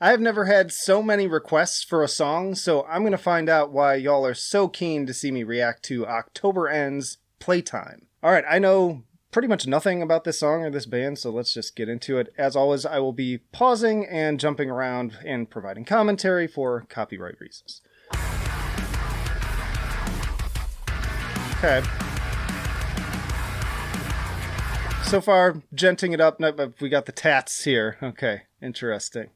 I've never had so many requests for a song, so I'm going to find out why y'all are so keen to see me react to October End's Playtime. Alright, I know pretty much nothing about this song or this band, so let's just get into it. As always, I will be pausing and jumping around and providing commentary for copyright reasons. Okay. So far, genting it up. No, we got the tats here. Okay, interesting.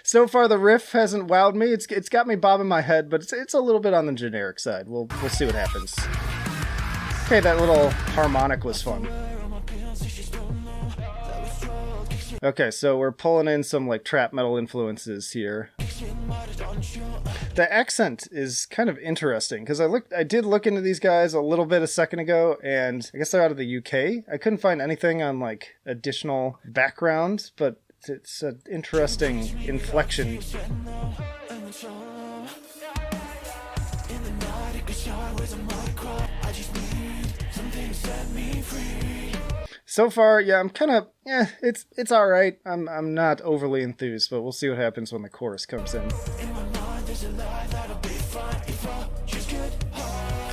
So far, the riff hasn't wowed me. It's got me bobbing my head, but it's a little bit on the generic side. We'll see what happens. Okay, that little harmonic was fun. Okay, so we're pulling in some like trap metal influences here. The accent is kind of interesting because I did look into these guys a little bit a second ago, and I guess they're out of the UK. I couldn't find anything on like additional background, but it's an interesting inflection. So far, yeah, I'm kind of, it's all right. I'm not overly enthused, but we'll see what happens when the chorus comes in.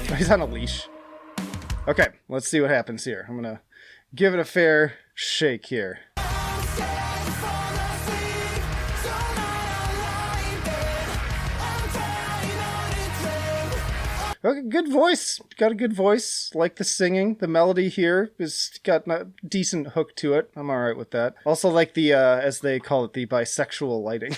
Oh, he's on a leash. Okay, let's see what happens here. I'm gonna give it a fair shake here. Okay, good voice. Got a good voice. Like the singing. The melody here has got a decent hook to it. I'm alright with that. Also like the, as they call it, the bisexual lighting.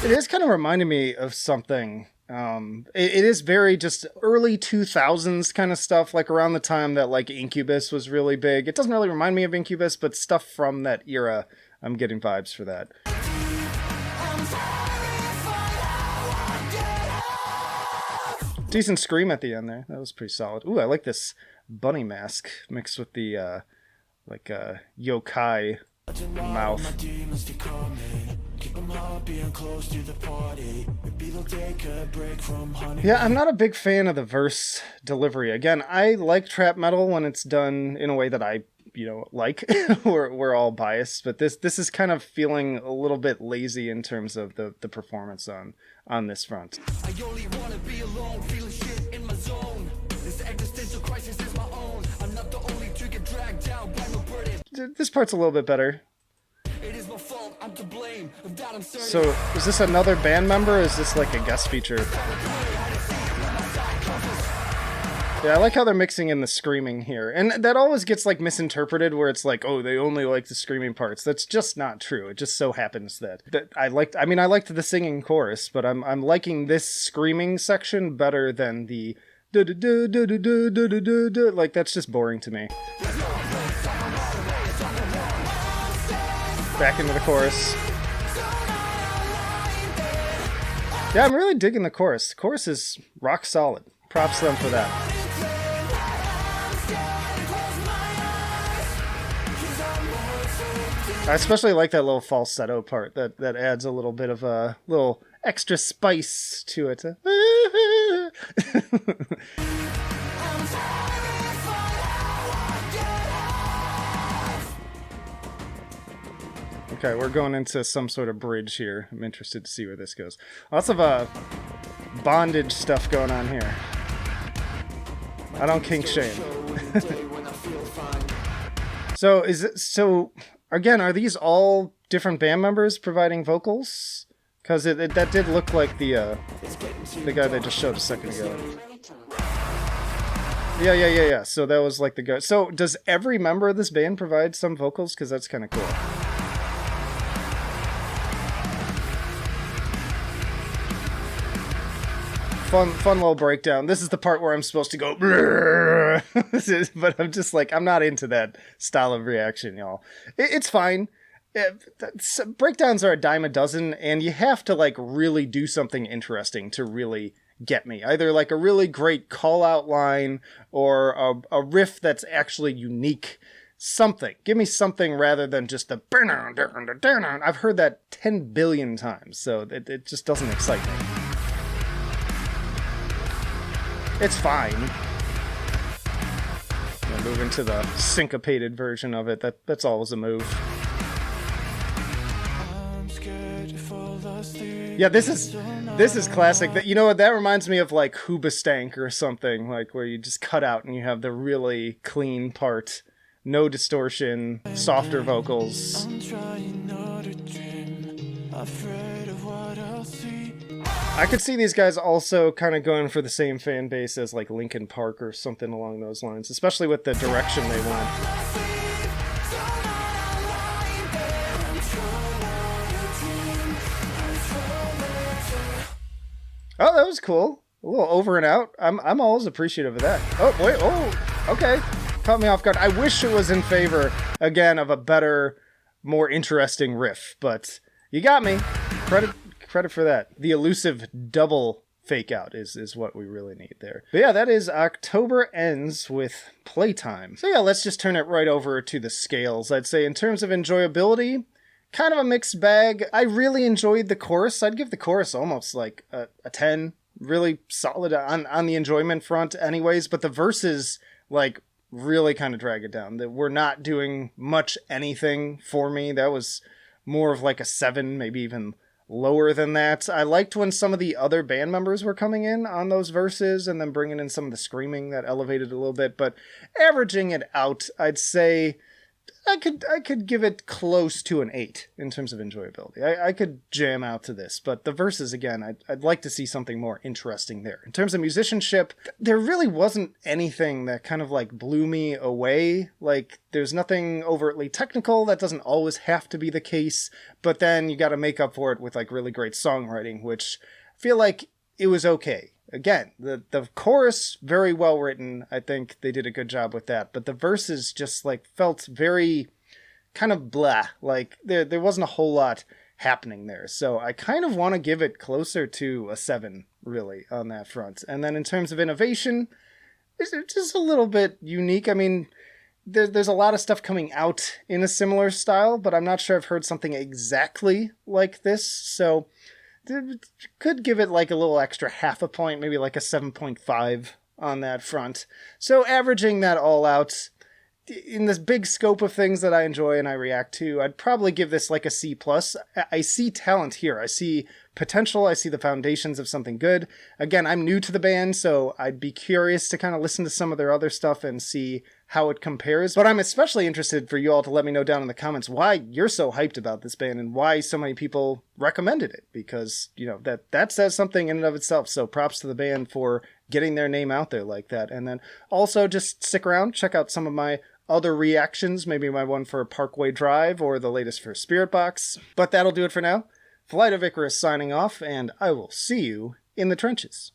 It is kind of reminding me of something. It is very just early 2000s kind of stuff, like around the time that like Incubus was really big. It doesn't really remind me of Incubus, but stuff from that era. I'm getting vibes for that. Decent scream at the end there. That was pretty solid. Ooh, I like this bunny mask mixed with the, yokai mouth. Yeah, I'm not a big fan of the verse delivery. Again, I like trap metal when it's done in a way that I like. we're all biased, but this is kind of feeling a little bit lazy in terms of the performance on this front. I only wanna be alone, feeling shit in my zone. This existential crisis is my own. I'm not the only to get dragged down by my burden. This part's a little bit better. It is my fault, I'm to blame. Of that I'm certain. So, is this another band member, or is this like a guest feature? Yeah, I like how they're mixing in the screaming here. And that always gets like misinterpreted where it's like, oh, they only like the screaming parts. That's just not true. It just so happens that I liked the singing chorus, but I'm liking this screaming section better than the like that's just boring to me. Back into the chorus. Yeah, I'm really digging the chorus. The chorus is rock solid. Props to them for that. I especially like that little falsetto part that adds a little bit of a little extra spice to it. Okay, we're going into some sort of bridge here. I'm interested to see where this goes. Lots of bondage stuff going on here. I don't kink shame. So again, are these all different band members providing vocals? Because that did look like the guy they just showed a second ago. Yeah. So that was like the guy. So does every member of this band provide some vocals? Because that's kind of cool. Fun little breakdown. This is the part where I'm supposed to go, but I'm just like, I'm not into that style of reaction, y'all. It's fine. Breakdowns are a dime a dozen, and you have to like really do something interesting to really get me. Either like a really great call out line or a riff that's actually unique. Something. Give me something rather than just the I've heard that 10 billion times, so it just doesn't excite me. It's fine. move into the syncopated version of it. That's always a move. Yeah, this is classic. That, you know what, that reminds me of like Hoobastank or something, like where you just cut out and you have the really clean part, no distortion, softer vocals. I could see these guys also kind of going for the same fan base as like Linkin Park or something along those lines, especially with the direction they went. Oh, that was cool. A little over and out. I'm always appreciative of that. Oh, wait. Oh, okay. Caught me off guard. I wish it was in favor, again, of a better, more interesting riff, but you got me. Credit for that. The elusive double fake out is what we really need there. But yeah, that is October Ends with Playtime. So yeah, let's just turn it right over to the scales. I'd say in terms of enjoyability, kind of a mixed bag. I really enjoyed the chorus. I'd give the chorus almost like a 10. Really solid on the enjoyment front anyways, but the verses like really kind of drag it down. That we're not doing much anything for me. That was more of like a 7, maybe even lower than that. I liked when some of the other band members were coming in on those verses and then bringing in some of the screaming that elevated a little bit, but averaging it out, I'd say I could give it close to an 8 in terms of enjoyability. I could jam out to this, but the verses, again, I'd like to see something more interesting there. In terms of musicianship, there really wasn't anything that kind of like blew me away. Like, there's nothing overtly technical. That doesn't always have to be the case, but then you got to make up for it with like really great songwriting, which I feel like it was okay. Again, the chorus, very well written. I think they did a good job with that. But the verses just like felt very kind of blah. Like there wasn't a whole lot happening there. So I kind of want to give it closer to a 7, really, on that front. And then in terms of innovation, it's just a little bit unique. I mean, there's a lot of stuff coming out in a similar style, but I'm not sure I've heard something exactly like this. So could give it like a little extra half a point, maybe like a 7.5 on that front. So averaging that all out, in this big scope of things that I enjoy and I react to, I'd probably give this like a C+. I see talent here. I see potential. I see the foundations of something good. Again, I'm new to the band, so I'd be curious to kind of listen to some of their other stuff and see how it compares. But I'm especially interested for you all to let me know down in the comments why you're so hyped about this band and why so many people recommended it, because, you know, that says something in and of itself. So props to the band for getting their name out there like that. And then also just stick around, check out some of my other reactions, maybe my one for Parkway Drive or the latest for Spirit Box. But that'll do it for now. Flight of Icarus signing off, and I will see you in the trenches.